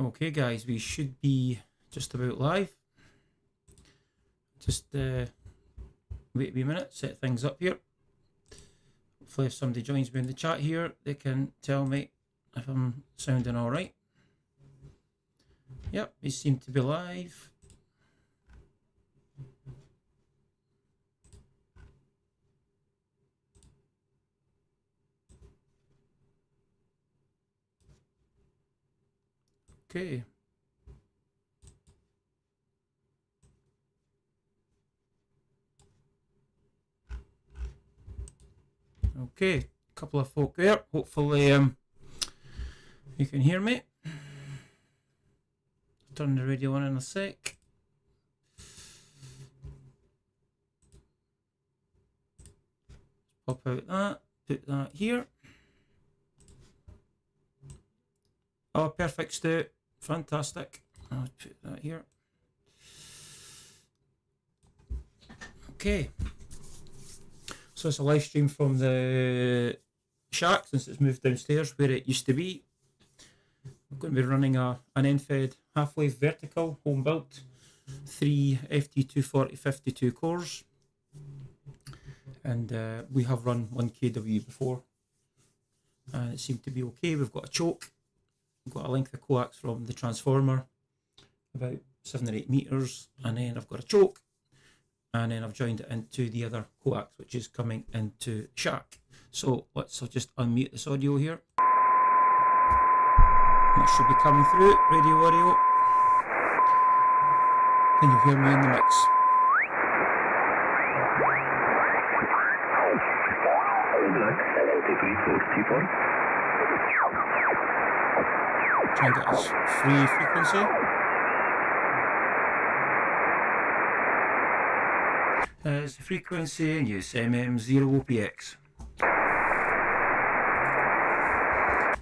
Okay guys, we should be just about live. Just wait a wee minute, set things up here. Hopefully if somebody joins me in the chat here, they can tell me if I'm sounding alright. Yep, we seem to be live. Okay. Okay, a couple of folk there. Hopefully you can hear me. Turn the radio on in a sec. Pop out that, put that here. Oh, perfect, Stu. Fantastic. I'll put that here. Okay. So it's a live stream from the shack since it's moved downstairs where it used to be. I'm going to be running an end-fed half-life vertical, home-built, 3 FT240 52 cores. And we have run 1 kW before. And it seemed to be okay. We've got a choke. We've got a length of coax from the transformer, about 7 or 8 meters. And then I've got a choke. And then I've joined it into the other coax, which is coming into shack. So let's just unmute this audio here. That should be coming through, radio audio. And you'll hear me in the mix. Try and get a free frequency. As the frequency in use, MM0OPX.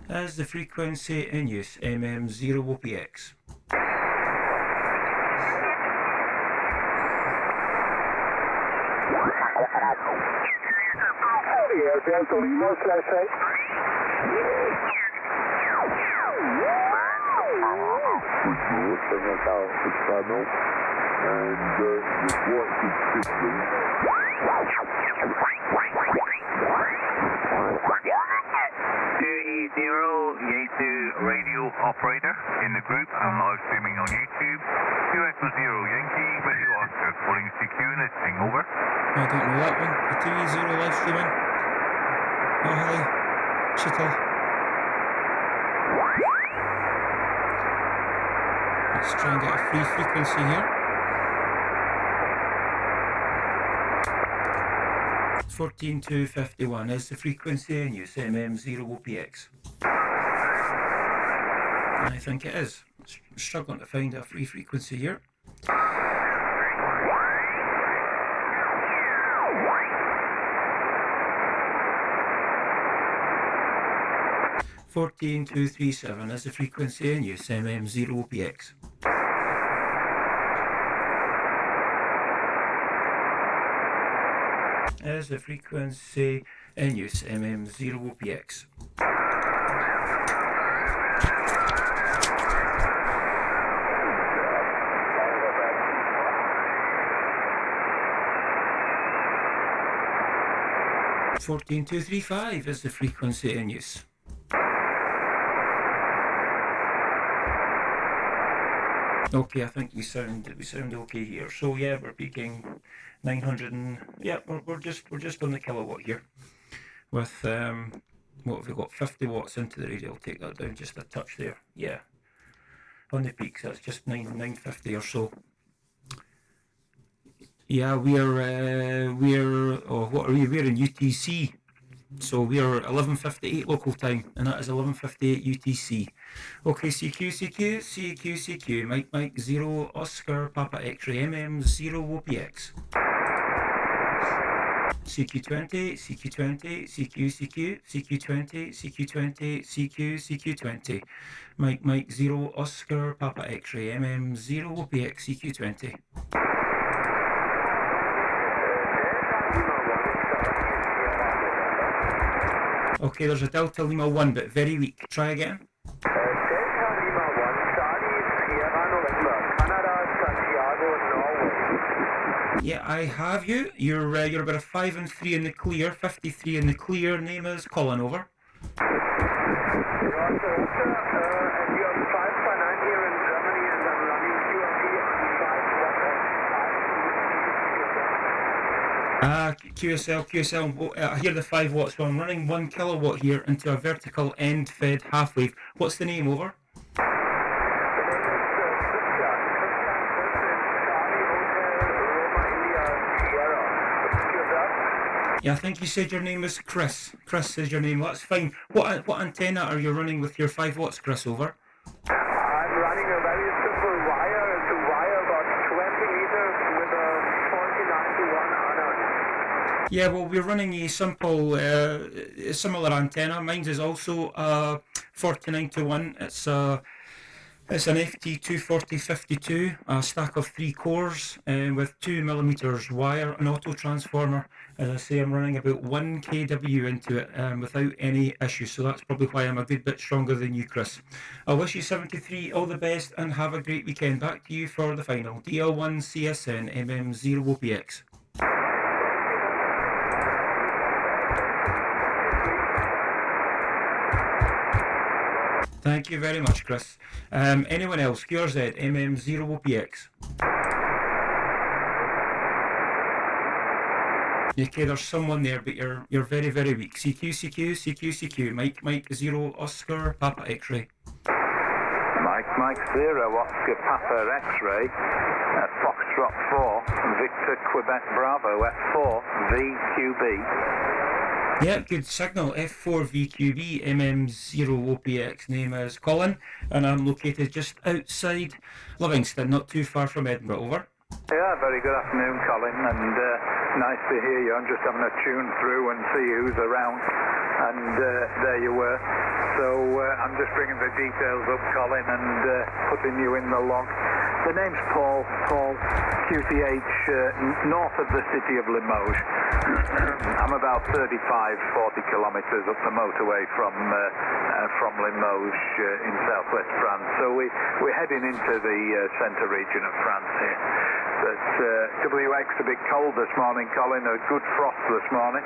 As the frequency in use, MM0OPX. Radio operator in the group and live streaming on YouTube. Echo Zero Yankee, Radio Oscar, calling CQ, listening over. I don't know that one. The 2E0 live streaming. Oh, hi. Shuttle. Let's try and get a free frequency here. 14251 is the frequency in use, MM0OPX. I think it is. I'm struggling to find a free frequency here. (14237) is the frequency in use, MM0OPX. Is the frequency in use, MM0OPX. (14235) is the frequency in use. Okay, I think we sound okay here. So yeah, we're peaking 900 and yeah, we're just on the kilowatt here. With what have we got? 50 watts into the radio. I'll take that down just a touch there. Yeah, on the peaks that's just 950 or so. Yeah, we're what are we? We're in UTC. So we are 11:58 local time, and that is 11:58 UTC. Okay, CQ, Mike 0 Oscar Papa X-ray MM0OPX. CQ20, CQ20, Mike 0 Oscar Papa X-ray MM0OPX CQ20. Okay, there's a Delta Lima 1, but very weak. Try again. Delta Lima 1, Yeah, I have you. You're about a 5 and 3 in the clear, 53 in the clear. Name is Colin, over. Roger, and you're 5 by 9 here in Germany, and I'm running QRP on 5 watt. QSL, I hear the 5 watts, so I'm running 1 kilowatt here into a vertical end fed half wave. What's the name, over? Yeah, I think you said your name was Chris. Chris is your name. That's fine. What antenna are you running with your 5 watts, Chris, over? I'm running a very simple wire. It's a wire about 20 meters with a 49 to 1 anode. Yeah, well, we're running a simple, similar antenna. Mine is also 49 to 1. It's an FT24052, a stack of 3 cores with 2mm wire, an auto transformer. As I say, I'm running about 1 kW into it without any issues, so that's probably why I'm a good bit stronger than you, Chris. I wish you 73 all the best and have a great weekend. Back to you for the final. DL1 CSN MM0 OPX. Thank you very much, Chris. Anyone else? QRZ, MM0 OPX. Okay, there's someone there, but you're very, very weak. CQ, Mike 0, Oscar, Papa X-ray. Mike 0, Oscar Papa X-ray, Foxtrot 4, Victor Quebec Bravo, F4, VQB. Yeah, good signal. F4VQB, MM0 OPX. Name is Colin, and I'm located just outside Livingston, not too far from Edinburgh. Over. Yeah, very good afternoon, Colin, and nice to hear you. I'm just having a tune through and see who's around, and there you were. So I'm just bringing the details up, Colin, and putting you in the log. The name's Paul QTH, north of the city of Limoges. I'm about 35-40 kilometres up the motorway from Limoges in southwest France. So we're heading into the centre region of France here. But WX a bit cold this morning, Colin. A good frost this morning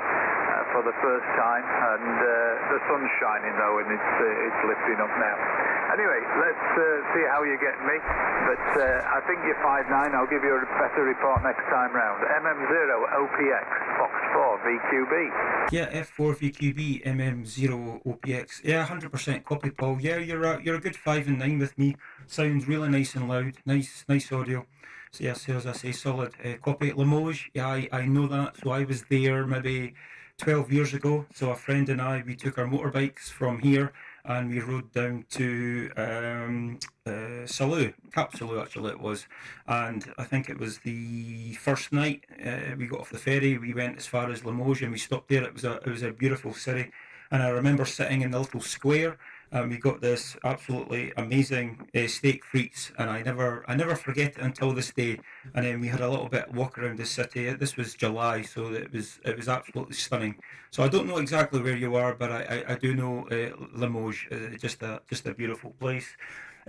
for the first time, and the sun's shining though, and it's lifting up now. Anyway, let's see how you're getting me. But I think you're 5'9". I'll give you a better report next time round. MM0 OPX Fox 4 VQB. Yeah, F4VQB MM0 OPX. Yeah, 100% copy, Paul. Yeah, you're a good 5 and 9 with me. Sounds really nice and loud. Nice audio. So yeah, so as I say, solid copy. Limoges, yeah, I know that. So I was there maybe 12 years ago. So a friend and I, we took our motorbikes from here and we rode down to Salou, Cap Salou actually it was. And I think it was the first night we got off the ferry. We went as far as Limoges and we stopped there. It was a beautiful city. And I remember sitting in the little square. We got this absolutely amazing steak frites, and I never forget it until this day. And then we had a little bit walk around the city. This was July, so it was absolutely stunning. So I don't know exactly where you are, but I do know Limoges, just a beautiful place.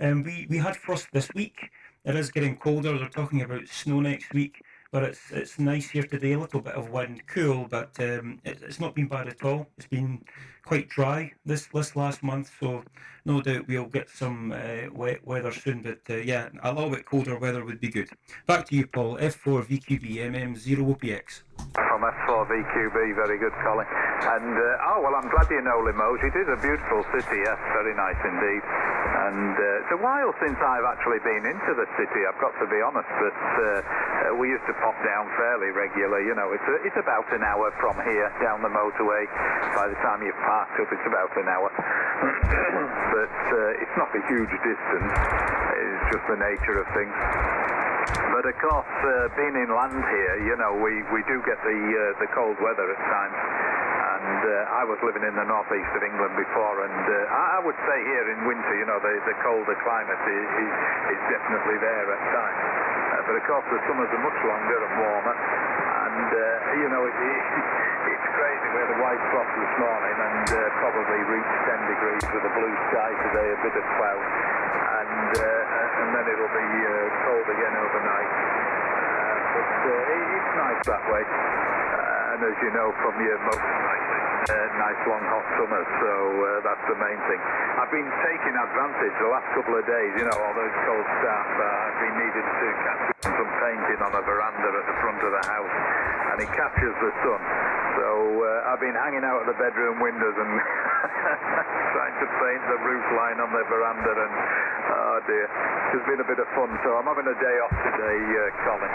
We had frost this week. It is getting colder. They're talking about snow next week. But it's nice here today, a little bit of wind, cool, but it's not been bad at all. It's been quite dry this last month, so no doubt we'll get some wet weather soon, but yeah, a little bit colder weather would be good. Back to you, Paul. F4VQB MM0 OPX. From F4 VQB, very good, Colin. And, well, I'm glad you know Limoges. It is a beautiful city, yes, very nice indeed. And it's a while since I've actually been into the city, I've got to be honest, but we used to pop down fairly regularly. You know, it's about an hour from here down the motorway. By the time you've parked up, it's about an hour. But it's not a huge distance. It's just the nature of things. But of course, being inland here, you know, we do get the cold weather at times. And I was living in the northeast of England before, and I would say here in winter, you know, the colder climate is definitely there at times. But of course, the summers are much longer and warmer, and you know, it's crazy. We had a white frost this morning, and probably reached 10 degrees with a blue sky today, a bit of cloud, and then it'll be cold again overnight. but it's nice that way. And as you know from your motorcycling, nice long hot summer, so that's the main thing. I've been taking advantage the last couple of days, you know, all those cold staff. I've been needing to catch some painting on a veranda at the front of the house, and it captures the sun. So I've been hanging out at the bedroom windows and trying to paint the roof line on the veranda, and oh dear, it's been a bit of fun. So I'm having a day off today, Colin.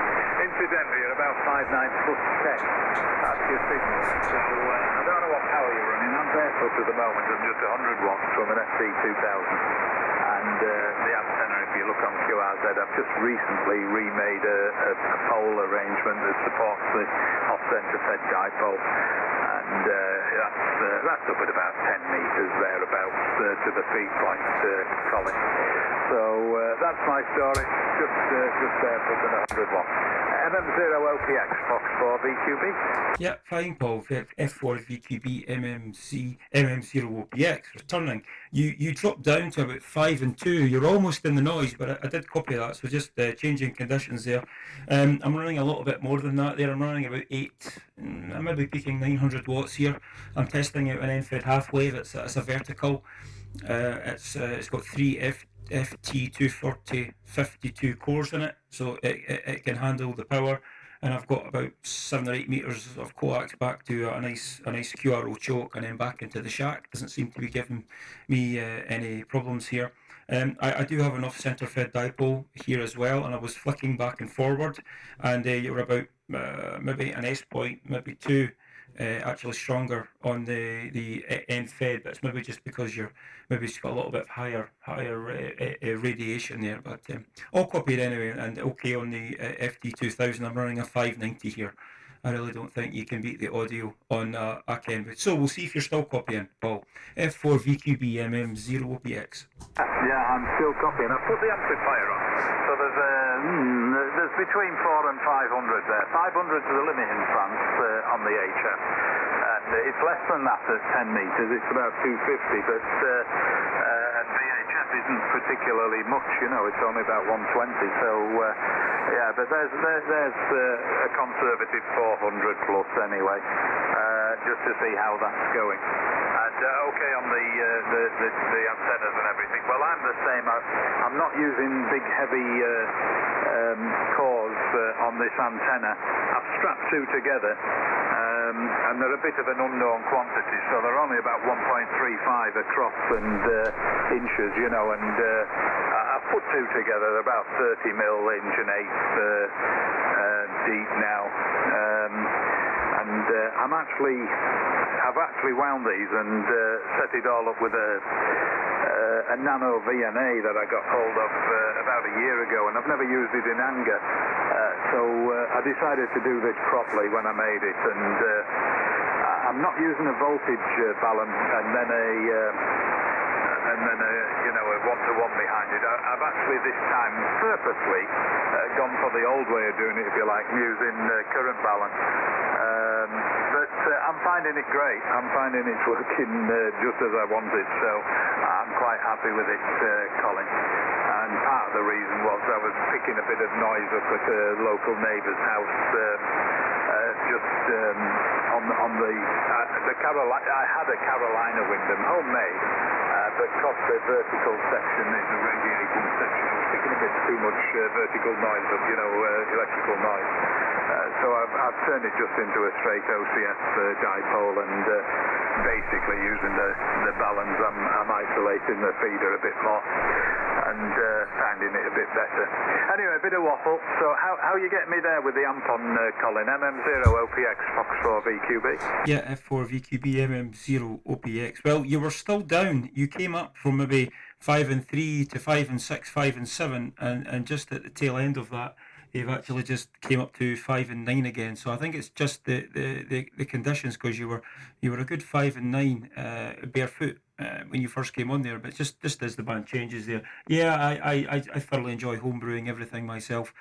Incidentally, you're about 5'9" plus 10. That's your signal. So I don't know what power you're running. I'm barefoot at the moment. I'm just 100 watts from an SC2000. And the antenna, if you look on QRZ, I've just recently remade a pole arrangement that supports the off-center fed dipole. And that's up at about 10 metres thereabouts to the feed point, Colin. So that's my story. Just barefoot at 100 watts. MM0OPX Fox 4 VQB. Yeah, flying Paul, F4 VQB MM0OPX, returning. You dropped down to about 5 and 2. You're almost in the noise, but I did copy that, so just changing conditions there. I'm running a little bit more than that there. I'm running about 8, I might be peaking 900 watts here. I'm testing out an end-fed half wave. It's a vertical. It's got 3 FT240 52 cores in it, so it can handle the power, and I've got about 7 or 8 meters of coax back to a nice QRO choke, and then back into the shack. Doesn't seem to be giving me any problems here. I do have enough centre fed dipole here as well, and I was flicking back and forward, and you're about maybe an S point, maybe 2. Actually stronger on the end fed, but it's maybe just because you're maybe got a little bit higher radiation there, but all copied anyway, and okay on the FT2000. I'm running a 590 here. I really don't think you can beat the audio on a Kenwood. So we'll see if you're still copying, Paul. F4 VQB MM0OPX. Yeah, I'm still copying. I've put the amplifier on. So there's between 4 and 500 there. 500 to the limit in France on the HF. And it's less than that at 10 metres. It's about 250, but VHF isn't particularly much, you know. It's only about 120. So, yeah, but there's a conservative 400 plus anyway, just to see how that's going. And okay on the antennas and everything. Well, I'm the same. I'm not using big heavy cores on this antenna. I've strapped 2 together, and they're a bit of an unknown quantity, so they're only about 1.35 across and inches, you know, and I've put 2 together. They're about 30 mil inch and 1/8 deep now, and I've actually wound these and set it all up with a nano VNA that I got hold of about a year ago, and I've never used it in anger. So I decided to do this properly when I made it, and I'm not using a voltage balance and then a you know, a one-to-one behind it. I've actually this time purposely gone for the old way of doing it, if you like, using current balance. But I'm finding it great. I'm finding it's working just as I want it, so I'm quite happy with it, Colin. And part of the reason was I was picking a bit of noise up at a local neighbour's house, just on the Carolina. I had a Carolina Windham, homemade, but because the vertical section is a radiating section, I was picking a bit too much vertical noise up, you know, electrical noise. So I've turned it just into a straight OCS dipole, and basically using the balance, I'm isolating the feeder a bit more and finding it a bit better. Anyway, a bit of waffle. So how you get me there with the amp on, Colin? MM0OPX Fox 4 VQB? Yeah, F4 VQB MM0OPX. Well, you were still down. You came up from maybe 5 and 3 to 5 and 6, 5 and 7, and just at the tail end of that, you've actually just came up to 5 and 9 again. So I think it's just the conditions, because you were a good 5 and 9 barefoot when you first came on there. But just as the band changes there, yeah, I thoroughly enjoy homebrewing everything myself.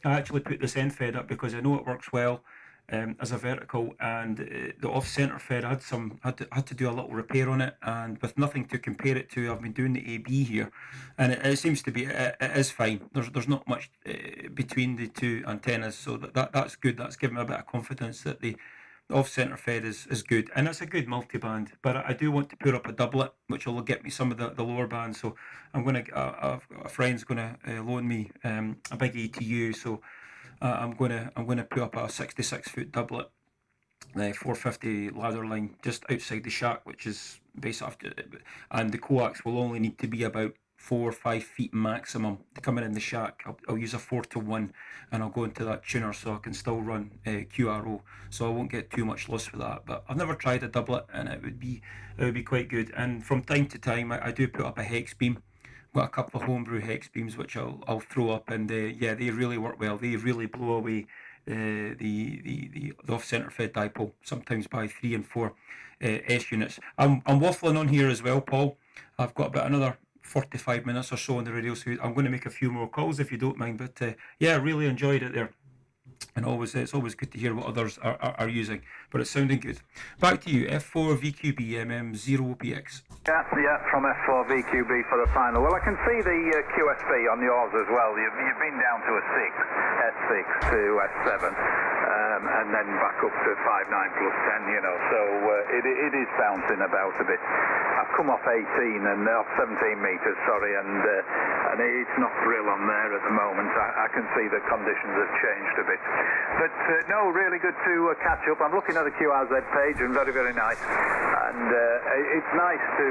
I actually put this end fed up because I know it works well. as a vertical, and the off-center fed had to do a little repair on it, and with nothing to compare it to, I've been doing the AB here, and it seems to be it is fine. There's not much between the two antennas, so that's good. That's given me a bit of confidence that the off-center fed is good, and it's a good multi-band. But I do want to put up a doublet, which will get me some of the lower bands. So I'm gonna a friend's gonna loan me a big ATU, so I'm gonna put up a 66-foot doublet, 450 ladder line just outside the shack, which is basically, and the coax will only need to be about 4 or 5 feet maximum to come in the shack. I'll use a 4-to-1, and I'll go into that tuner so I can still run QRO, so I won't get too much loss for that. But I've never tried a doublet, and it would be quite good. And from time to time, I do put up a hex beam. I've got a couple of homebrew hex beams which I'll throw up, and yeah, they really work well. They really blow away the off-center fed dipole, sometimes by 3 and 4 S units. I'm waffling on here as well, Paul. I've got about another 45 minutes or so on the radio, so I'm going to make a few more calls if you don't mind. But yeah, I really enjoyed it there, and it's always good to hear what others are using. But it's sounding good. Back to you, F4 VQB MM0PX. Yeah, from F4 VQB for the final. Well, I can see the QSB on yours as well. You've been down to a 6, S6 to S7, and then back up to 5.9 plus 10, you know. So it is bouncing about a bit. I've come off 18 and off 17 meters, sorry, and it's not real on there at the moment. I can see the conditions have changed a bit. But no, really good to catch up. I'm looking at the QRZ page, and very, very nice. And it's nice to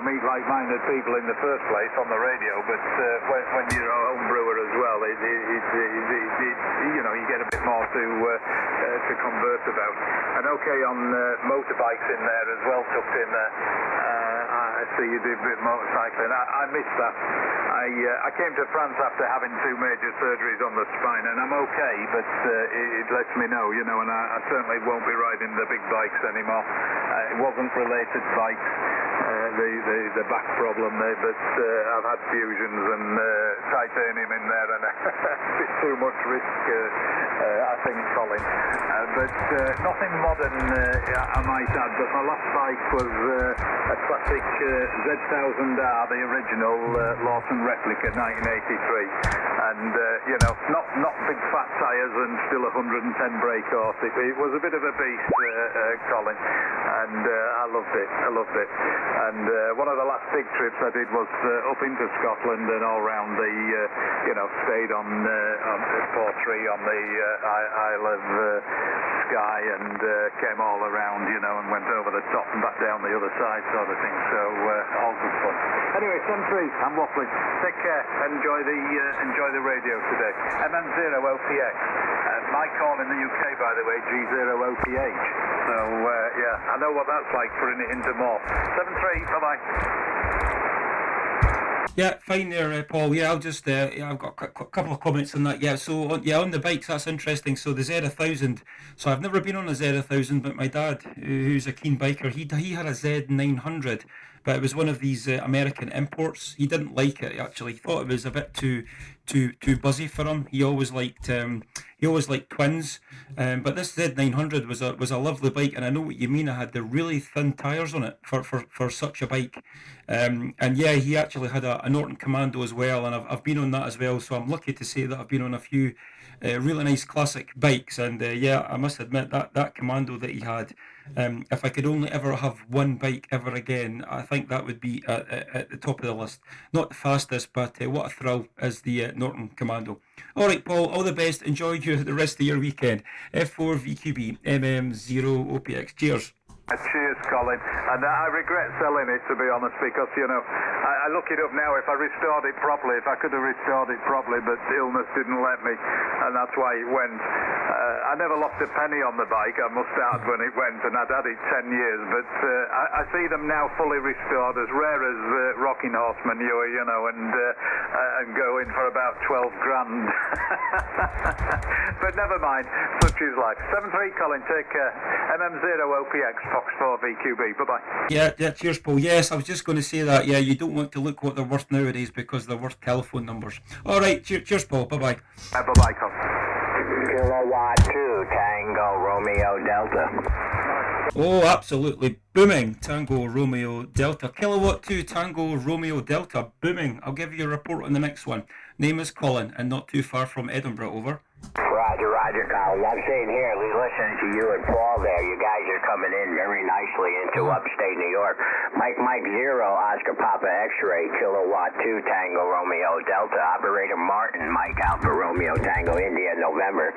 meet like-minded people in the first place on the radio, but when you're a home brewer as well, you get a bit more to converse about. And okay, on motorbikes in there as well, tucked in there. I see you do a bit of motorcycling. I missed that. I came to France after having 2 major surgeries on the spine, and I'm okay, but it lets me know, and I certainly won't be riding the big bikes anymore. It wasn't related to bikes, the back problem there, but I've had fusions and titanium in there, and a bit too much risk, I think, Colin. But nothing modern, I might add, but my last bike was a classic Z1000R, the original Lawson replica, 1983. And, not big fat tyres and still 110 brake horse. It was a bit of a beast, Colin, and I loved it. And one of the last big trips I did was up into Scotland and all round the, stayed on 4-3 on the Isle of Skye, and came all around, and went over the top and back down the other side, sort of thing. So all good fun. Anyway, 10-3, I'm waffling. Take care. Enjoy the radio today. MM0OPX. My call in the UK, by the way, G0OPH. So yeah, I know what that's like, putting it into more. 7-3. Bye bye. Yeah, fine there, Paul. Yeah, I'll just I've got a couple of comments on that. Yeah, so on the bikes, that's interesting. So the Z1000. So I've never been on a Z1000, but my dad, who's a keen biker, he had a Z900, but it was one of these American imports. He didn't like it, actually. He thought it was a bit too buzzy for him. He always liked twins, but this Z900 was a lovely bike, and I know what you mean. I had the really thin tires on it for such a bike, and yeah, he actually had a Norton Commando as well, and I've been on that as well. So I'm lucky to say that I've been on a few really nice classic bikes, and yeah, I must admit that Commando that he had. If I could only ever have one bike ever again, I think that would be at the top of the list. Not the fastest, but what a thrill is the Norton Commando. All right, Paul, all the best. Enjoy the rest of your weekend. F4 VQB MM0OPX. Cheers. Cheers, Colin. And I regret selling it, to be honest, because, I look it up now. If I restored it properly, if I could have restored it properly, but illness didn't let me, and that's why it went. I never lost a penny on the bike, I must add, when it went, and I'd had it 10 years, but I see them now fully restored, as rare as Rocking Horse manure, and going for about 12 grand. But never mind, such is life. 7-3, Colin, take care. MM0OPX, Fox 4 VQB, bye-bye. Yeah, cheers, Paul. Yes, I was just going to say that. Yeah, you don't want to look what they're worth nowadays because they're worth telephone numbers. All right, cheers, Paul. Bye-bye. Bye-bye, Colin. Kilowatt 2, Tango. Romeo Delta. Oh, absolutely booming. Tango Romeo Delta. Kilowatt 2 Tango Romeo Delta. Booming. I'll give you a report on the next one. Name is Colin and not too far from Edinburgh. Over. Roger, Colin. I'm sitting here listening to you and Paul there. You guys are coming in very nicely into upstate New York. Mike 0, Oscar Papa X-Ray, Kilowatt 2 Tango Romeo Delta. Operator Martin, Mike Alpha Romeo Tango India, November.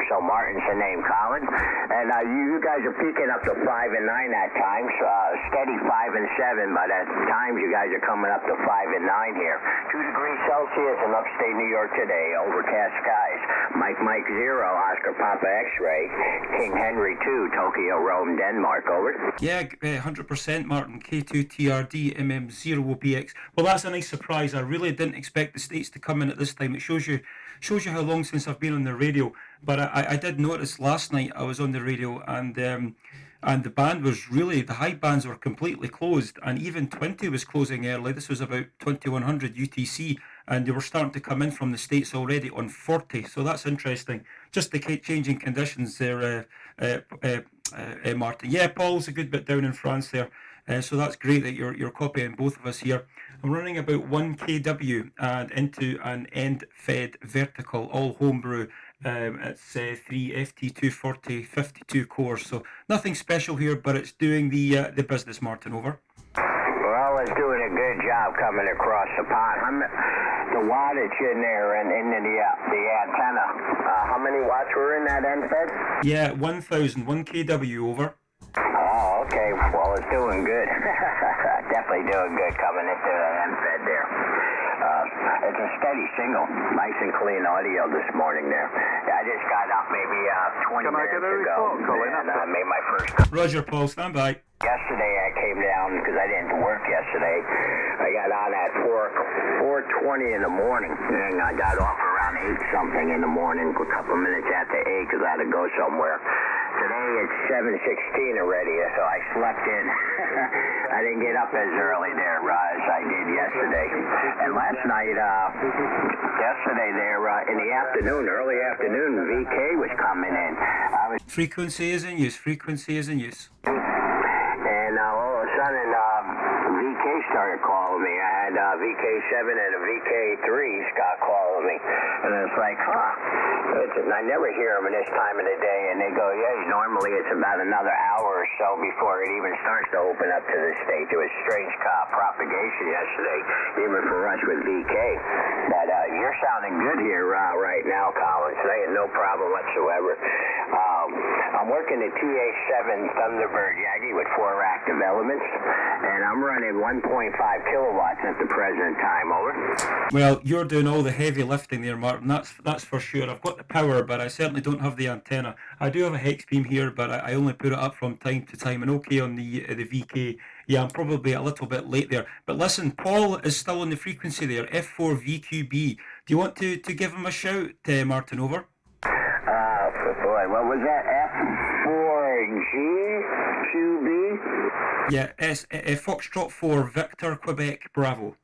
So Martin's the name, Colin. And you guys are peaking up to 5 and 9 at times. Steady 5 and 7, but at times you guys are coming up to 5 and 9 here. 2 degrees Celsius in upstate New York today. Overcast skies. Mike 0, Oscar Papa X-Ray, King Henry 2, Tokyo, Rome, Denmark. Over. Yeah, 100% Martin. K2 TRD MM0 BX. Well, that's a nice surprise. I really didn't expect the States to come in at this time. It shows you how long since I've been on the radio. But I did notice last night I was on the radio and the band was really, the high bands were completely closed, and even 20 was closing early. This was about 2100 UTC, and they were starting to come in from the States already on 40. So that's interesting. Just the changing conditions there, Martin. Yeah, Paul's a good bit down in France there. So that's great that you're copying both of us here. I'm running about 1 kW and into an end-fed vertical, all homebrew. It's 3 FT240 52 cores, so nothing special here, but it's doing the business. Martin, over. Well, it's doing a good job coming across the pond. The wattage in there and in the antenna. How many watts were in that end fed? Yeah, 1,000, 1 kW, over. Oh, okay. Well, it's doing good. Definitely doing good coming into the end fed there. It's a steady single. Nice and clean audio this morning there. I just got up maybe 20 Can I minutes get a ago report, Colin? and made my first... Roger, Paul, stand by. Yesterday I came down because I didn't work yesterday. I got on at 4:20 in the morning, and I got off around 8 something in the morning, a couple minutes after 8 because I had to go somewhere. Today it's 7:16 already, so I slept in. I didn't get up as early there as I did yesterday. And last night, yesterday there in the afternoon, early afternoon, VK was coming in. Frequency is in use. Frequency is in use. And all of a sudden, VK started calling me. I had VK7 and a VK3 got calling me. And it's like, I never hear them in this time of the day. And they go, yeah, normally it's about another hour or so before it even starts to open up to the state. There was strange propagation yesterday, even for us with VK. But you're sounding good here right now, Collins. No problem whatsoever. I'm working the TA7 Thunderbird Yagi with 4 active elements, and I'm running 1.5 kilowatts at the present time. Over. Well, you're doing all the heavy lifting there, Martin. That's for sure. I've got the power, but I certainly don't have the antenna. I do have a hex beam here, but I only put it up from time to time. And okay on the VK. Yeah, I'm probably a little bit late there. But listen, Paul is still on the frequency there, F4VQB. Do you want to give him a shout, Martin? Over. Boy, what was that? F4GQB? Yeah, Foxtrot 4, Victor, Quebec, Bravo.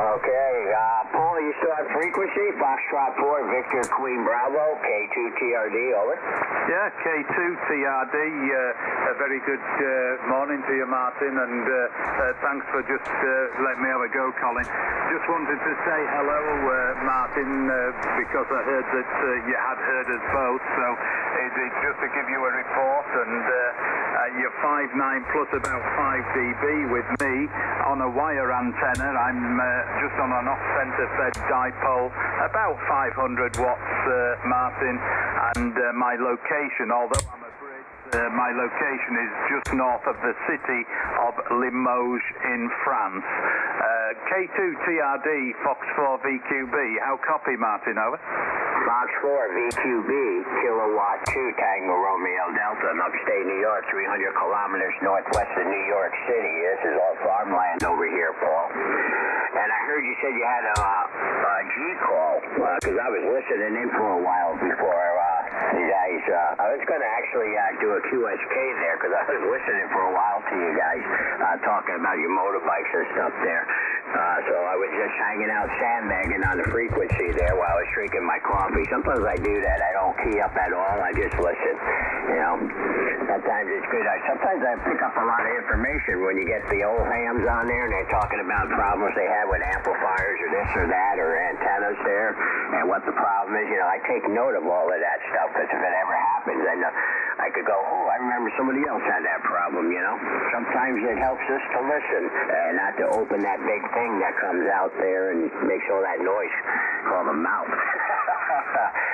Okay, Paul, you still have frequency? Foxtrot 4, Victor, Queen, Bravo, K2 TRD, over. Yeah, K2 TRD, a very good morning to you, Martin, and thanks for just letting me have a go, Colin. Just wanted to say hello, Martin, because I heard that you had heard us both, so it's just to give you a report, and you're 5.9 plus about 5 dB with me on a wire antenna. I'm just on an off-center fed dipole, about 500 watts, Martin, and my location, although I'm a bridge, my location is just north of the city of Limoges in France. K2 TRD, Fox 4 VQB, how copy, Martin, over? Fox 4 VQB, Kilowatt 2 Tango Romeo Delta in upstate New York, 300 kilometers northwest of New York City. This is all farmland over here, Paul. And I heard you said you had a G call, because I was listening in for a while before you guys. I was going to actually do a QSK there, because I was listening for a while to you guys talking about your motorbikes and stuff there. So I was just hanging out sandbagging on the frequency there while I was drinking my coffee. Sometimes I do that. I don't key up at all. I just listen. You know, sometimes it's good. Sometimes I pick up a lot of information when you get the old hams on there and they're talking about problems they have with amplifiers or this or that or antennas there and what the problem is. You know, I take note of all of that stuff because if it ever happens, then I could go, oh, I remember somebody else had that problem, you know. Sometimes it helps us to listen and not to open that big thing that comes out there and makes all that noise called a mouth.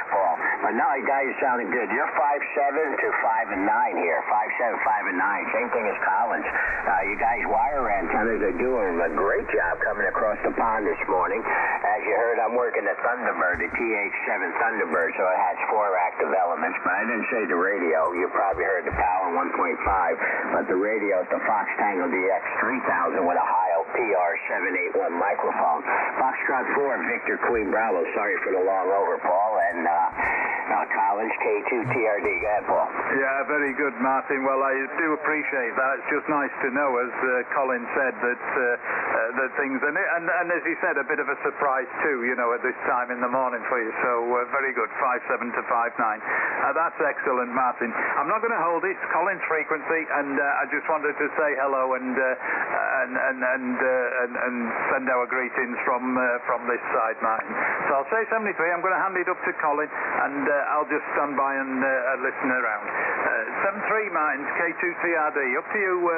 Paul. But no, you guys are sounding good. You're 5'7" to 5'9" here. 5'7", 5'9". Same thing as Collins. You guys wire antennas are doing a great job coming across the pond this morning. As you heard, I'm working the Thunderbird, the TH7 Thunderbird, so it has 4 active elements. But I didn't say the radio. You probably heard the power 1.5. But the radio is the Fox Tango DX3000 with a Heil PR781 microphone. Foxtrot 4, Victor Queen Bravo. Sorry for the long over, Paul. And Collins, K2TRD. Go ahead, Paul. Yeah, very good, Martin. Well, I do appreciate that. It's just nice to know, as Colin said, that things, and as he said, a bit of a surprise too, you know, at this time in the morning for you. So very good, 5'7" to 5'9". That's excellent, Martin. I'm not going to hold it. It's Colin's frequency, and I just wanted to say hello and send our greetings from this side, Martin. So I'll say 73. I'm going to hand it up to Colin, and I'll just stand by and listen around. 73, Martin, K2TRD. Up to you,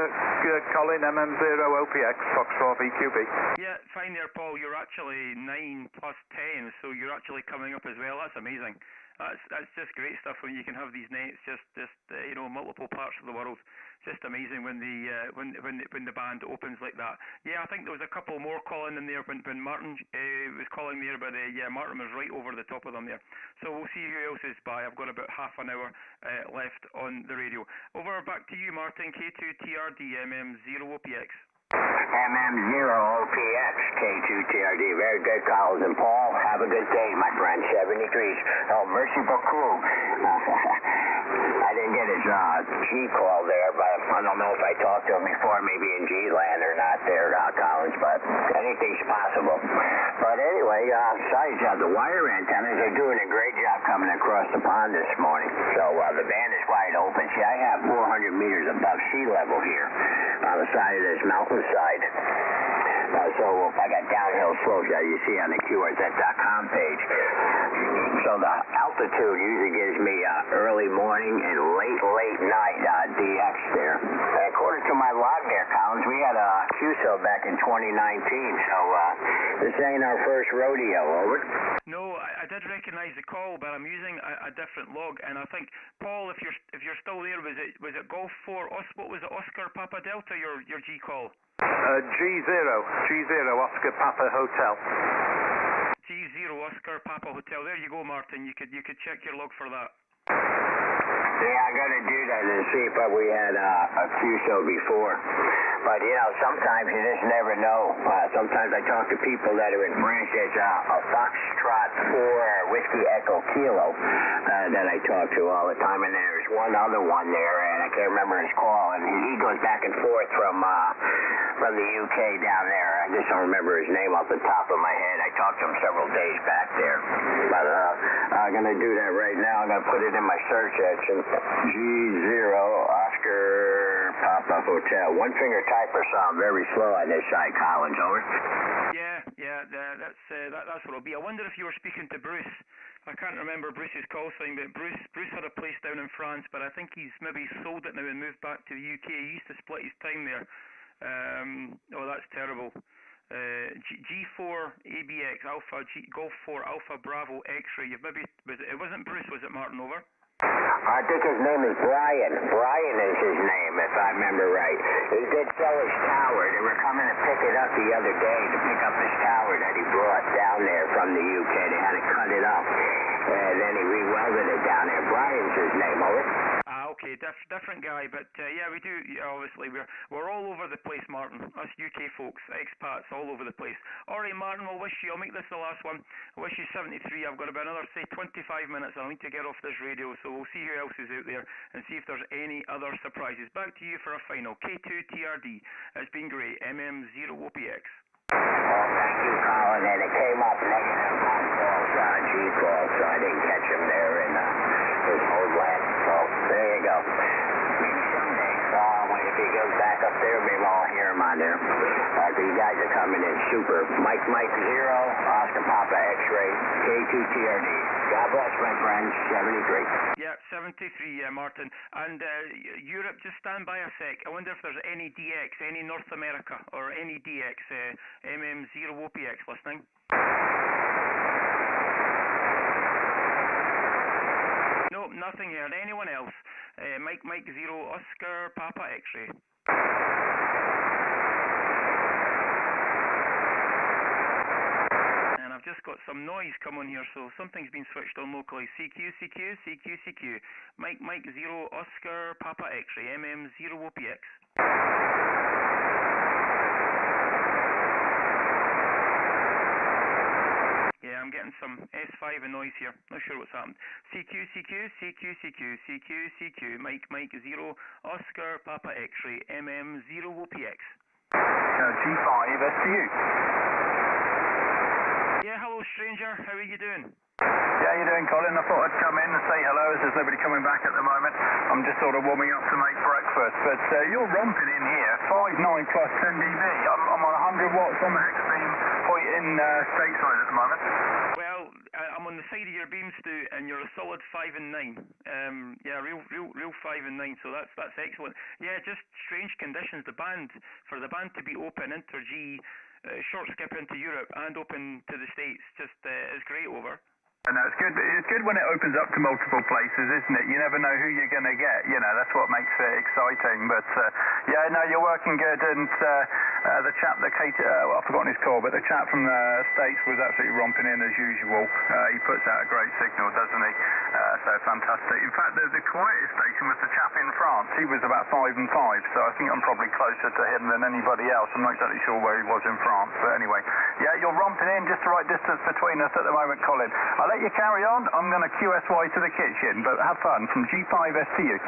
Colin, MM0OPX, Fox4 VQB. Yeah, fine there, Paul. You're actually 9 plus 10, so you're actually coming up as well. That's amazing. That's just great stuff when you can have these nets just you know, multiple parts of the world. Just amazing when the band opens like that. Yeah, I think there was a couple more calling in there when Martin was calling there, but yeah, Martin was right over the top of them there. So we'll see who else is by. I've got about half an hour left on the radio. Over back to you, Martin. K2TRD MM0OPX. MM0OPX, K2TRD. Very good, Collins and Paul. Have a good day, my friend. 70 degrees. Oh, merci beaucoup. I didn't get his G call there, but I don't know if I talked to him before, maybe in G-land or not there, Collins, but anything's possible. But anyway, besides the wire antennas, they're doing a great job coming across the pond this morning. So the band is wide open. See, I have 400 meters above sea level here on the side of this mountainside. So if I got downhill slopes that you see on the QRZ.com page. So the altitude usually gives me early morning and late night DX there. And according to my log there, Collins, we had a QSO back in 2019. So this ain't our first rodeo, over. No, I did recognise the call, but I'm using a different log, and I think, Paul, if you're still there, was it Golf 4? What was it, Oscar Papa Delta? Your G call? G0 Oscar Papa Hotel. G0 Oscar Papa Hotel. There you go, Martin. You could check your log for that. Yeah, I got to do that and see if we had a QSO before. But, you know, sometimes you just never know. Sometimes I talk to people that are in France. There's a Foxtrot 4 Whiskey Echo Kilo that I talk to all the time. And there's one other one there, and I can't remember his call. And he goes back and forth from the UK down there. I just don't remember his name off the top of my head. I talked to him several days back there. But I'm going to do that right now. I'm going to put it in my search engine. G0 Oscar Papa Hotel. One finger typer, so I'm very slow on this side, Collins, over. Yeah, that's what it'll be. I wonder if you were speaking to Bruce. I can't remember Bruce's call sign, but Bruce had a place down in France, but I think he's maybe sold it now and moved back to the UK. He used to split his time there. Oh, that's terrible. G4 ABX Alpha Golf 4 Alpha Bravo X-ray. It wasn't Bruce, was it, Martin? Over. I think his name is Brian. Brian is his name, if I remember right. He did sell his tower. They were coming to pick it up the other day to pick up his tower that he brought down there from the UK. They had to cut it up, and then he re-welded it down there. Brian's his name, over. Okay, different guy, but yeah, we do. Obviously, we're all over the place, Martin. Us UK folks, expats, all over the place. All right, Martin, I'll make this the last one. I wish you 73. I've got about another, say, 25 minutes. I'll need to get off this radio, so we'll see who else is out there and see if there's any other surprises. Back to you for a final. K2TRD. It's been great. MM0OPX. Oh, thank you, Colin. And it came up negative on calls, G-calls, so I didn't catch him there in his homeland. So there you go. Maybe someday, if he goes back up there, maybe I'll hear him on there. You guys are coming in super. Mike 0, Oscar Papa X-ray, K2TRD. God bless, my friends. 73. Yeah, 73, Martin. And Europe, just stand by a sec. I wonder if there's any DX, any North America, or any DX, MM0OPX listening. No, nothing here. Anyone else? Mike 0, Oscar Papa X-ray. And I've just got some noise coming here, so something's been switched on locally. CQ. Mike 0, Oscar Papa X-ray, MM0OPX. Yeah, I'm getting some S5 and noise here. Not sure what's happened. CQ. Mike 0, Oscar Papa X-ray, MM0OPX. G5 STU. Yeah, hello stranger, how are you doing? Yeah, you doing, Colin? I thought I'd come in and say hello as there's nobody coming back at the moment. I'm just sort of warming up to make breakfast. But you're romping in here, 5.9 plus 10 dB. I'm on 100 watts on the hex beam point in stateside at the moment. Well, I'm on the side of your beam, Stu, and you're a solid 5 and 9. Yeah, real 5 and 9. So that's excellent. Yeah, just strange conditions. For the band to be open inter G, short skip into Europe and open to the States, just is great over. And that's good. It's good when it opens up to multiple places, isn't it? You never know who you're going to get. You know, that's what makes it exciting. But yeah, no, you're working good. And the chap that I've forgotten his call, but the chap from the States was absolutely romping in as usual. He puts out a great signal, doesn't he? So fantastic. In fact, the quietest station was the chap in France. He was about 5 and 5. So I think I'm probably closer to him than anybody else. I'm not exactly sure where he was in France, but anyway, yeah, you're romping in just the right distance between us at the moment, Colin. I'll let you carry on. I'm going to QSY to the kitchen, but have fun from G5S to you.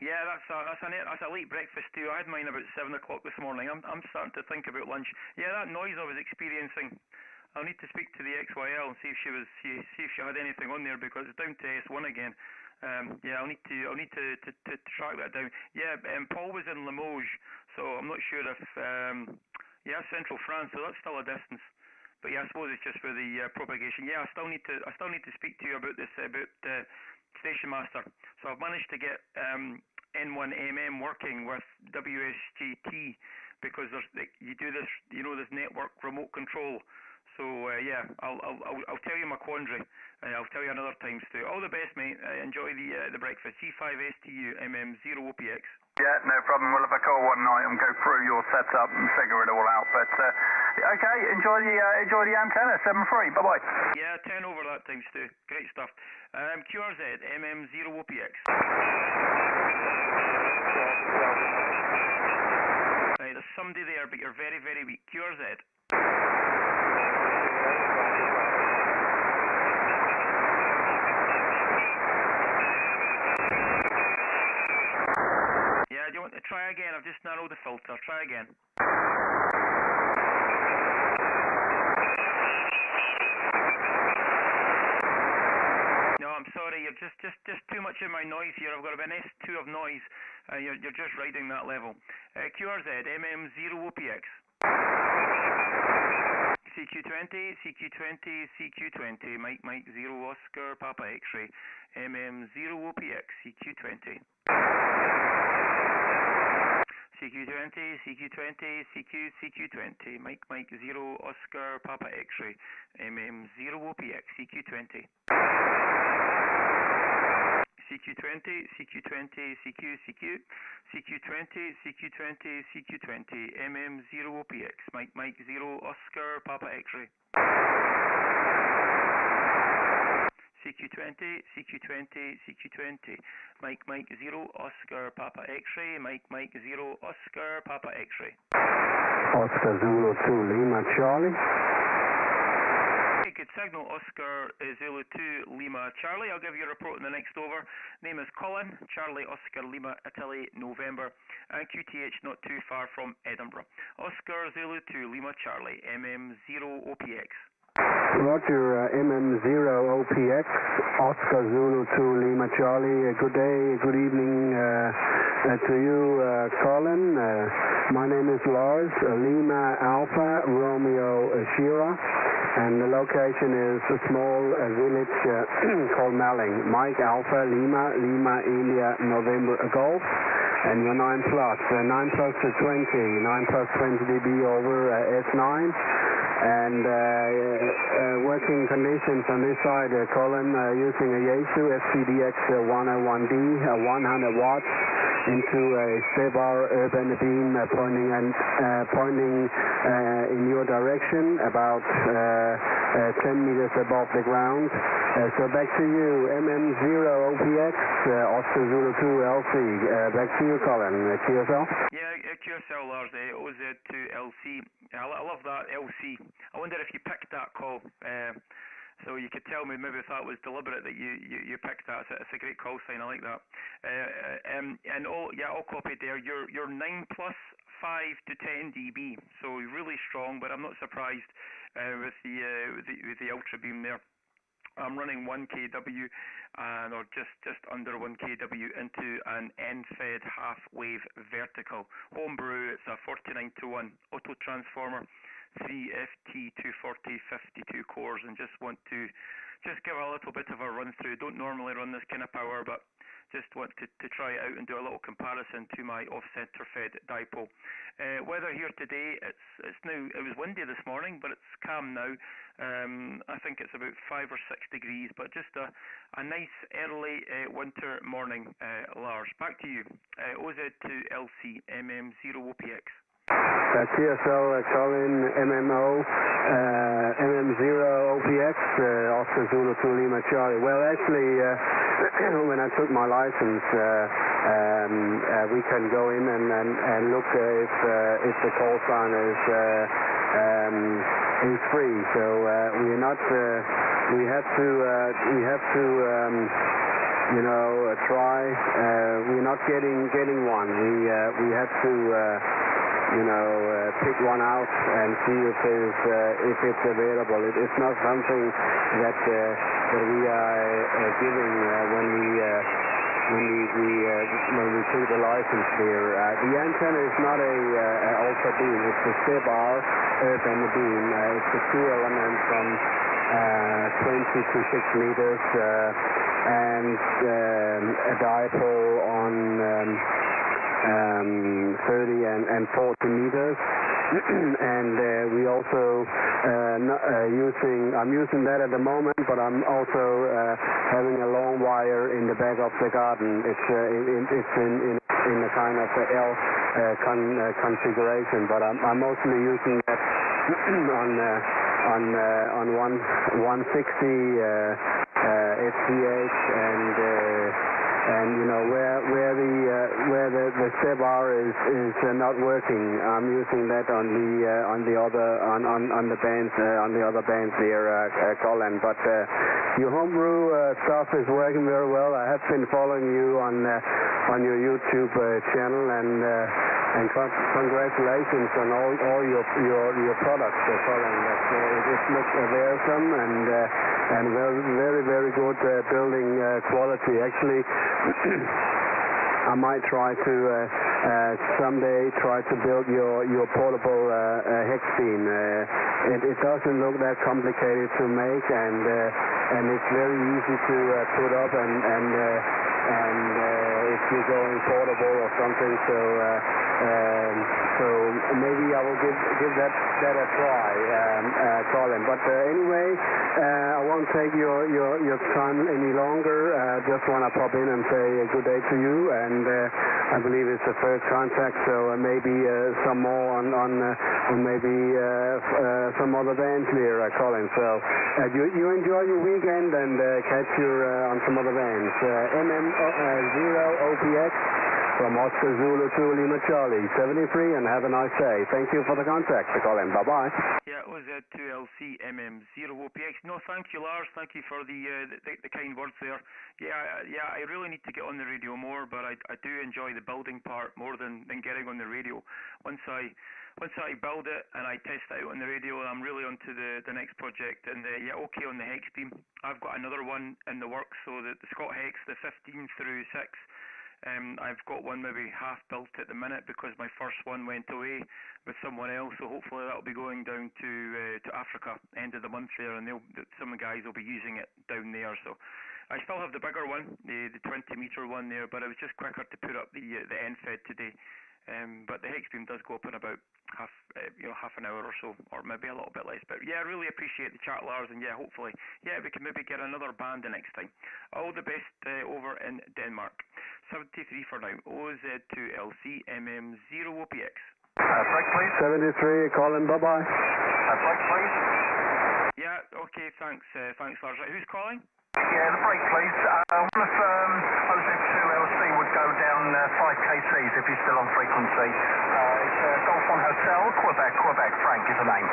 Yeah, that's a late breakfast too. I had mine about 7 o'clock this morning. I'm starting to think about lunch. Yeah, that noise I was experiencing. I'll need to speak to the XYL and see if she had anything on there, because it's down to S1 again. Yeah, I'll need to track that down. Yeah, Paul was in Limoges, so I'm not sure if yeah, central France, so that's still a distance. But yeah, I suppose it's just for the propagation. Yeah, I still need to speak to you about this Station Master. So I've managed to get N1MM working with WSJT, because you do this, this network remote control. So yeah, I'll tell you my quandary. I'll tell you another time, Stu. All the best, mate. Enjoy the breakfast. G5STU MM0OPX. Yeah, no problem. We'll have a call one night and go through your setup and figure it all out. But okay, enjoy the antenna. 7-3. Bye bye. Yeah, 10 over that time, Stu. Great stuff. QRZ MM0OPX. Right, there's somebody there, but you're very, very weak. QRZ. Yeah, do you want to try again? I've just narrowed the filter. Try again. No, I'm sorry. You're just too much in my noise here. I've got about an S2 of noise. You're just riding that level. QRZ MM0OPX. CQ20, Mike 0 Oscar Papa X-ray, MM0OPX, CQ20. CQ20, Mike 0 Oscar Papa X-ray, MM0OPX, CQ20. CQ20, MM0OPX, Mike 0 Oscar Papa X-ray. CQ20, Mike 0 Oscar Papa X-ray, Mike 0 Oscar Papa X-ray. Oscar Zulu 2 Lima Charlie. Good signal, Oscar. Oscar Zulu 2 Lima Charlie. I'll give you a report in the next over. Name is Colin, Charlie Oscar Lima Italy November, and QTH not too far from Edinburgh. Oscar Zulu 2 Lima Charlie, MM0 OPX. Roger, MM0OPX, Oscar Zulu 2 Lima Charlie. Good day, good evening to you, Colin. My name is Lars, Lima Alpha, Romeo Shira, and the location is a small village called Malling. Mike Alpha, Lima, Lima India, November Golf, and you're 9 plus. 9 plus to 20, 9 plus 20 dB over S9. And working conditions on this side, Colin, using a Yaesu FCDX 101D, 100 watts into a Sebar urban beam pointing in your direction about 10 meters above the ground. So back to you, MM0OPX, Oscar Zulu 2 LC. Back to you, Colin. QSL? Yeah, QSL Lars, OZ2LC. I love that LC. I wonder if you picked that call. So you could tell me maybe if that was deliberate that you picked that. It's a great call sign. I like that. And all copied there. You're 9 plus 5 to 10 dB. So really strong, but I'm not surprised with the ultra beam there. I'm running 1 kW or just under 1 kW into an N-fed half-wave vertical. Homebrew, it's a 49 to 1 auto transformer, 3 FT240 52 cores, and just want to give a little bit of a run through. Don't normally run this kind of power, but just want to try it out and do a little comparison to my off-center fed dipole. Weather here today, it was windy this morning, but it's calm now. I think it's about 5 or 6 degrees, but just a nice early winter morning, Lars. Back to you. OZ2LC, MM0OPX. QSL, Colin, MMO, MM0OPX, Oscar Zulu 2 Lima Charlie. Well, actually, when I took my license, we can go in and look if the call sign is free. So we are not. We have to. Try. We're not getting one. We have to. Pick one out and see if it's available. It's not something that we are giving when we take the license there. The antenna is not a ultra beam. It's a Sebar urban beam. It's a 2 element from 20 to 6 meters and a dipole on 30 and 40 meters. And we also I'm using that at the moment, but I'm also having a long wire in the back of the garden. It's in a kind of L configuration, but I'm mostly using that on 160 FTH and where the Sebar is not working, I'm using that on the other bands here, Colin. But your homebrew stuff is working very well. I have been following you on your YouTube channel, and congratulations on all your products, Colin. It looks awesome and very, very good building quality. Actually, I might try to someday try to build your portable hex beam. It doesn't look that complicated to make, and it's very easy to put up and if you're going portable or something. So maybe I will give that a try, Colin. But anyway, I won't take your time any longer. Just want to pop in and say good day to you, and I believe it's the first contact, so maybe some more on maybe some other bands here, Colin. So you enjoy your weekend and catch you on some other bands. MM0OPX, from Oscar Zulu to Lima Charlie 73, and have a nice day. Thank you for the contact, Colin. Bye-bye. Yeah, OZ2LC MM0OPX. No, thank you, Lars. Thank you for the kind words there. Yeah, I really need to get on the radio more, but I do enjoy the building part more than getting on the radio. Once I build it and I test it out on the radio, I'm really onto the next project. And yeah, okay, on the hex beam, I've got another one in the works. So the Scott hex, the 15 through 6. I've got one maybe half built at the minute because my first one went away with someone else. So hopefully that'll be going down to Africa end of the month there, and some guys will be using it down there. So I still have the bigger one, the 20-meter one there, but it was just quicker to put up the NFED today. But the hex beam does go up in about half an hour or so, or maybe a little bit less. But yeah, I really appreciate the chat, Lars, and yeah, hopefully, yeah, we can maybe get another band the next time. All the best over in Denmark. 73 for now. OZ2LC MM0OPX. Break, please. 73, Colin. Bye-bye. Break, please. Yeah, okay, thanks, Lars. Right, who's calling? Yeah, the break, please. I wonder if OZ2LC would go down 5 kcs if he's still on frequency. It's Golf 1 Hotel, Quebec. Frank is the name.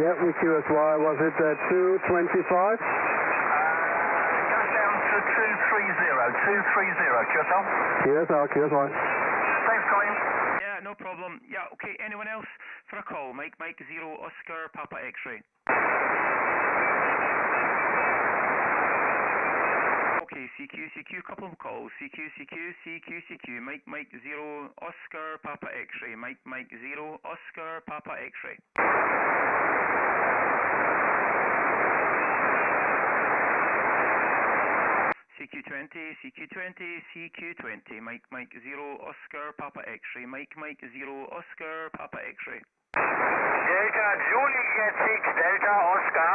Yeah, with QSY, was it 225? Goes down to 230, QSL. Thanks, Colin. Yeah, no problem. Yeah, okay, anyone else for a call? Mike 0, Oscar, Papa X-ray. Okay, CQ, couple of calls. CQ, Mike 0, Oscar, Papa X-ray. Mike 0, Oscar, Papa X-ray. CQ20, Mike 0, Oscar, Papa X-ray. Mike 0, Oscar, Papa X-ray. Delta Juliet 6, Delta Oscar.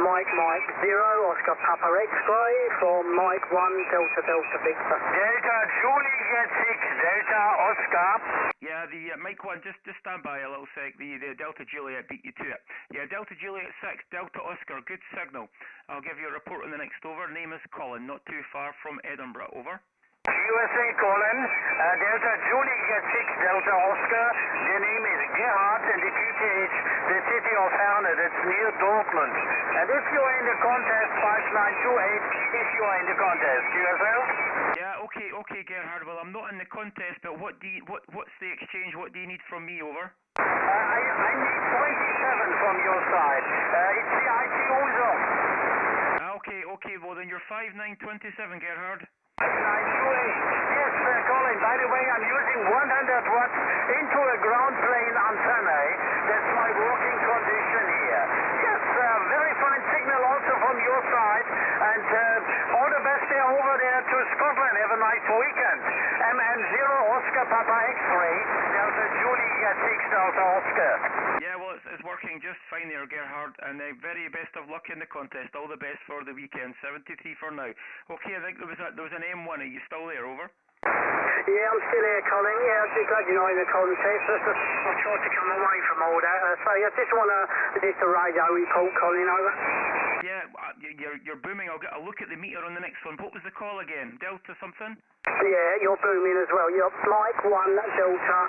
Mike 0, Oscar Papa X-ray for Mike 1, Delta Victor. Delta Juliet 6, Delta Oscar. Yeah, the Mike 1, just stand by a little sec. The Delta Juliet beat you to it. Yeah, Delta Juliet 6, Delta Oscar, good signal. I'll give you a report on the next over. Name is Colin, not too far from Edinburgh. Over. USA Colin, Delta Juliet 6, Delta Oscar. The name is Gerhard and the QTH, the city of Herne, that's near Dortmund. And if you are in the contest, 5928, if you are in the contest, QSL? Yeah, okay, Gerhard. Well, I'm not in the contest, but what's the exchange? What do you need from me? Over. I need 27 from your side. It's the ITO zone. Okay, well then you're 5927, Gerhard. 5928. Yes, Colin, by the way, I'm using 100 watts into a ground plane antenna. That's my working condition here. Yes, very fine signal also from your side. And all the best there over there to Scotland. Have a nice weekend. MN0 Oscar Papa X-ray, Delta Juliet 6 Delta Oscar. Yeah, well, it's working just fine there, Gerhard, and very best of luck in the contest. All the best for the weekend. 73 for now. Okay, I think there was an M1. Are you still there? Over. Yeah, I'm still here, Colin. Yeah, I'm just glad you're not in the contest. I've tried to come away from all that. So I just want to a radio report, Colin, over. Yeah, you're booming. I'll look at the meter on the next one. What was the call again? Delta something? Yeah, you're booming as well. You're Mike 1 Delta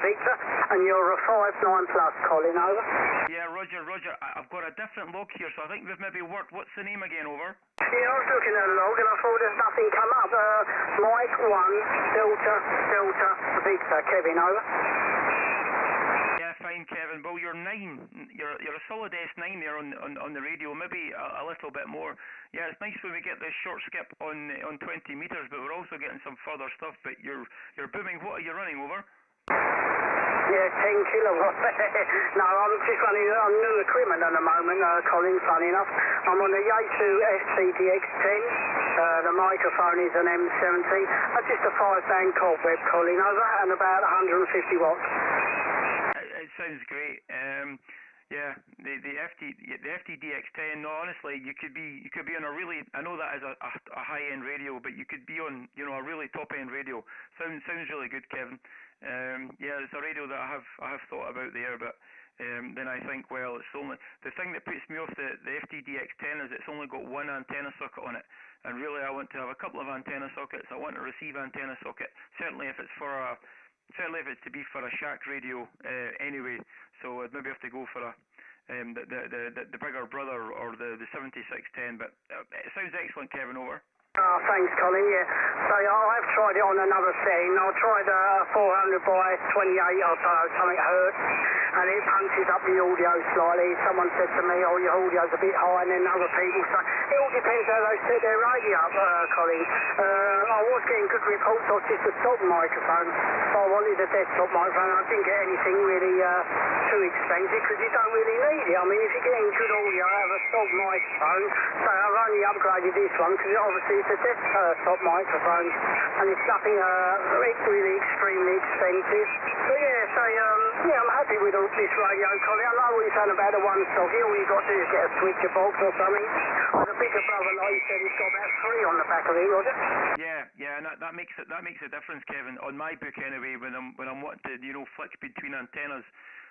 Victor, and you're a 59 plus, Colin, over. Yeah, Roger. I've got a different log here, so I think we've maybe worked. What's the name again? Over. Yeah, I was looking at the log and I thought there's nothing come up. Mike 1 Delta Victor, Kevin, over. Yeah, fine, Kevin. Well, you're 9. You're a solid S9 there on the radio. Maybe a little bit more. Yeah, it's nice when we get this short skip on 20 meters, but we're also getting some further stuff. But you're booming. What are you running? Over. Yeah, 10 kilowatts. No, I'm just running on new equipment at the moment, Colin, funny enough. I'm on the Yaesu SCDX10. The microphone is an M70. Just a 5-band cobweb, Colin, over, and about 150 watts. It sounds great. Yeah, the FTDX10. No, honestly, you could be on a really. I know that is a high end radio, but you could be on a really top end radio. Sounds really good, Kevin. Yeah, it's a radio that I have thought about there, but then I think, well, it's only the thing that puts me off the FTDX10 is it's only got one antenna socket on it, and really I want to have a couple of antenna sockets. I want a receive antenna socket. Certainly if it's to be for a shack radio anyway. So I'd maybe have to go for the bigger brother or the 7610. But it sounds excellent, Kevin. Over. Oh, thanks, Colin. Yeah. So I've tried it on another setting. I tried 400 by 28 or so, something hertz, and it punches up the audio slightly. Someone said to me, oh, your audio's a bit high, and then other people say, it all depends how they set their radio up, Colin. I was getting good reports off just a stock microphone. I wanted a desktop microphone. I didn't get anything really too expensive because you don't really need it. I mean, if you're getting good audio out of a stock microphone, so I've only upgraded this one because obviously it's a desktop microphone and it's nothing really extremely expensive. But yeah, so yeah, I'm happy with this radio, Colin. I know what you're saying about the one socket. All you got to do is get a switcher box or something. The bigger brother, like you said, he's got about 3 on the back of it, Roger. Yeah, and that makes a difference, Kevin. On my book anyway, when I'm wanting to flick between antennas.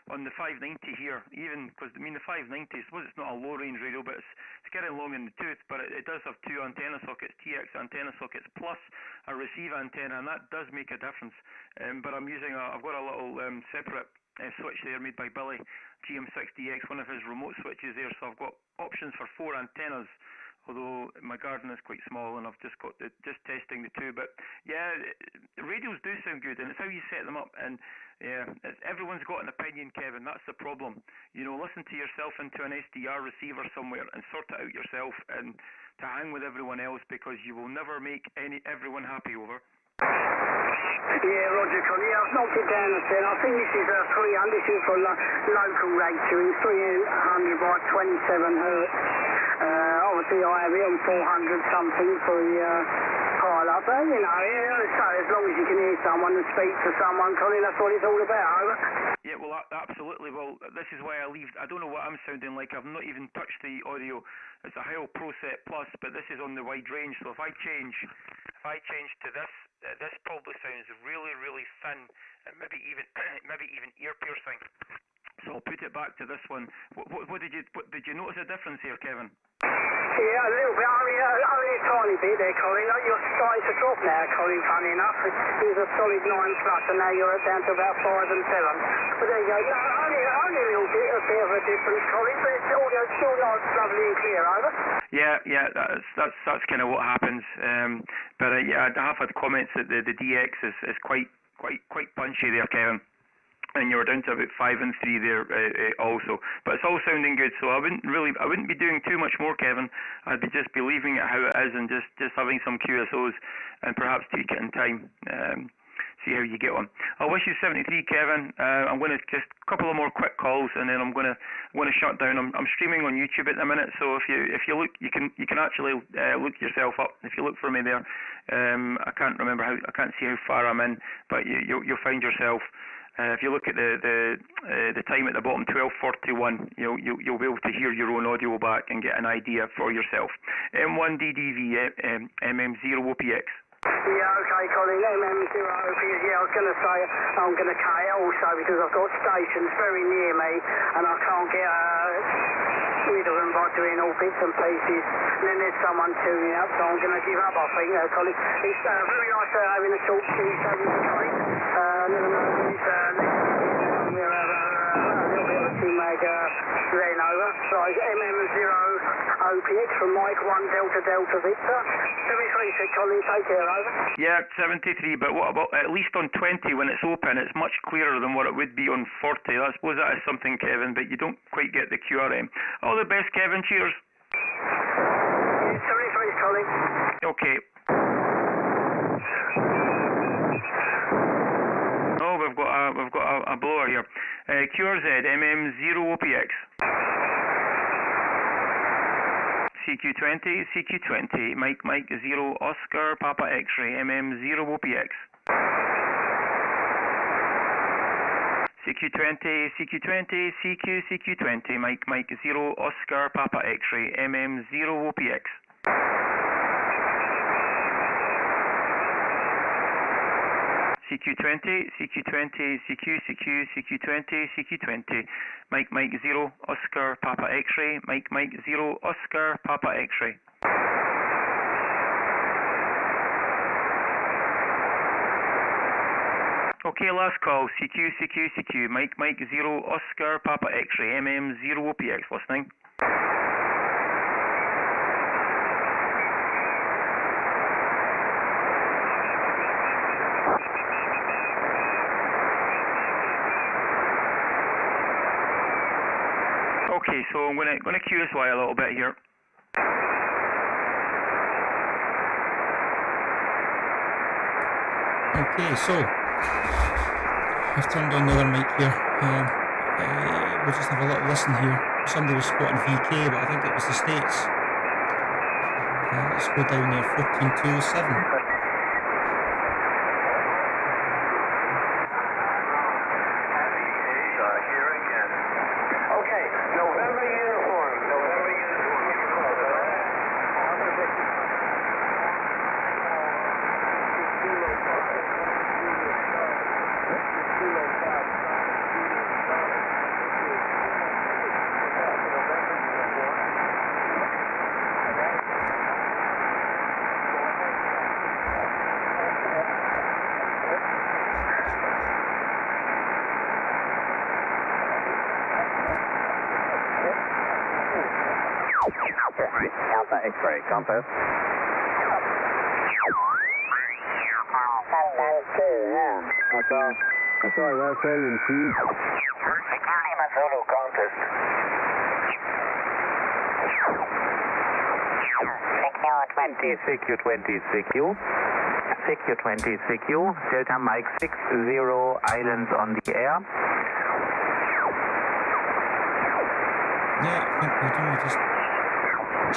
On the 590 here, even because I mean the 590, I suppose it's not a low range radio, but it's getting long in the tooth. But it does have 2 antenna sockets, TX antenna sockets, plus a receive antenna, and that does make a difference. But I'm using I've got a little separate switch there made by Billy, GM60X, one of his remote switches there. So I've got options for 4 antennas. Although my garden is quite small and I've just testing the 2, but yeah, radios do sound good, and it's how you set them up. And yeah, everyone's got an opinion, Kevin. That's the problem. Listen to yourself into an SDR receiver somewhere and sort it out yourself, and to hang with everyone else, because you will never make everyone happy. Over. Yeah, Roger, Connie. I've knocked it down a 10. I think this is 300. This is for local radio, 300 by 27 hertz. Obviously, I have it on 400 something for the pile up. But, so as long as you can hear someone and speak to someone, Connie, that's what it's all about, over. Yeah, well, absolutely. Well, this is why I don't know what I'm sounding like. I've not even touched the audio. It's a Heil Pro Set Plus, but this is on the wide range. So if I change to this, this probably sounds really, really thin, and maybe even ear piercing. So I'll put it back to this one. What did you notice a difference here, Kevin? Yeah, a little bit. Only a tiny bit there, Colin. You're starting to drop now, Colin, funny enough. It was a solid 9+, and now you're down to about 5 and 7. But there you go. No, only a little bit, a bit of a difference, Colin, but it's audio's still nice, lovely and clear, over. Yeah, that's kind of what happens. But yeah, I have had comments that the DX is quite punchy there, Kevin. And you're down to about 5 and 3 there also, but it's all sounding good. So I wouldn't be doing too much more, Kevin. I'd just be leaving it how it is and just having some QSOs and perhaps tweak it in time. See how you get on. I wish you 73, Kevin. I'm going to just a couple of more quick calls, and then I'm going to shut down. I'm streaming on YouTube at the minute, so if you look, you can actually look yourself up. If you look for me there, I can't see how far I'm in, but you'll find yourself. If you look at the time at the bottom, 12:41, you'll be able to hear your own audio back and get an idea for yourself. M1DDV, MM0OPX. Yeah, okay, Colin, MM0OPX. Yeah, I was going to say I'm going to cut it also because I've got stations very near me and I can't get rid of them by doing all bits and pieces. And then there's someone tuning up, so I'm going to give up, I think, Colin. It's very nice having a talk to you, Colin. Never know who's we'll have a little bit of a T-Mag ran over. So it's MM0OPX from Mike 1 Delta Delta Victor. 73 said, Colin, take care, over. Yeah, 73, but what about at least on 20 when it's open, it's much clearer than what it would be on 40. I suppose that is something, Kevin, but you don't quite get the QRM. All the best, Kevin. Cheers. 73, Colin. Okay. Oh, we've got a blower here. QRZ, MM0OPX. CQ20, Mike 0, Oscar, Papa X-ray, MM0OPX. CQ20, Mike 0, Oscar, Papa X-ray, MM0OPX. CQ20, CQ20, CQ, CQ, CQ20, CQ20. Mike, Mike 0, Oscar, Papa X-ray. Mike, Mike 0, Oscar, Papa X-ray. Okay, last call. CQ, CQ, CQ. Mike, Mike 0, Oscar, Papa X-ray. MM 0 OPX listening. Okay, so I'm gonna QSY a little bit here. Okay, so I've turned on the other mic here. We'll just have a little listen here. Somebody was spotting VK, but I think it was the States. Let's go down there, 14207. Alpha X-ray, compass. I saw Rafael in Team. Lima Zulu contest. CQ20, CQ. CQ20, CQ. Delta Mike 60 islands on the air. Yeah, I think we do just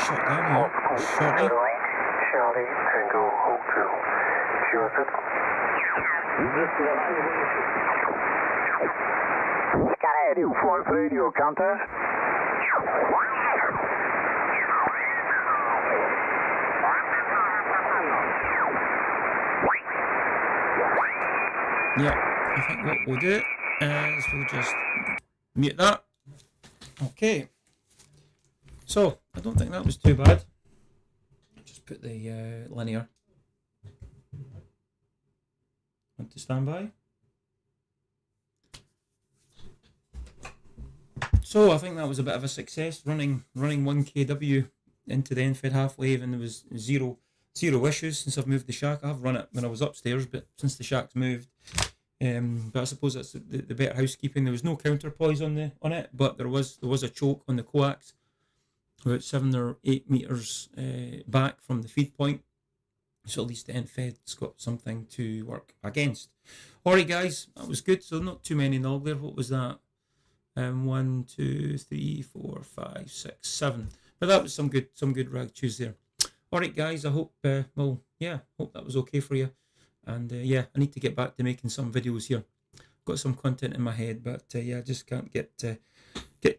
shut down here shortly. Charlie, Tango, Hotel. Joseph. Got a new Fort radio counter. Yeah, I think what we'll do is we'll just mute that. Okay, so I don't think that was too bad. Just put the linear onto standby. So I think that was a bit of a success, running 1 kW into the end-fed half wave, and there was zero issues since I've moved the shack. I've run it when I was upstairs, but since the shack's moved, but I suppose that's the better housekeeping. There was no counterpoise on it, but there was a choke on the coax, about 7 or 8 meters back from the feed point. So at least the end-fed's got something to work against. Alright guys, that was good. So not too many null there. What was that? 1, 2, 3, 4, 5, 6, 7. But that was some good rag tunes there. Alright guys, I hope hope that was okay for you. And I need to get back to making some videos here. Got some content in my head, but I just can't get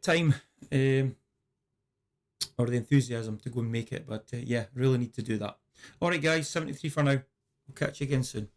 time or the enthusiasm to go and make it. But really need to do that. Alright guys, 73 for now. We'll catch you again soon.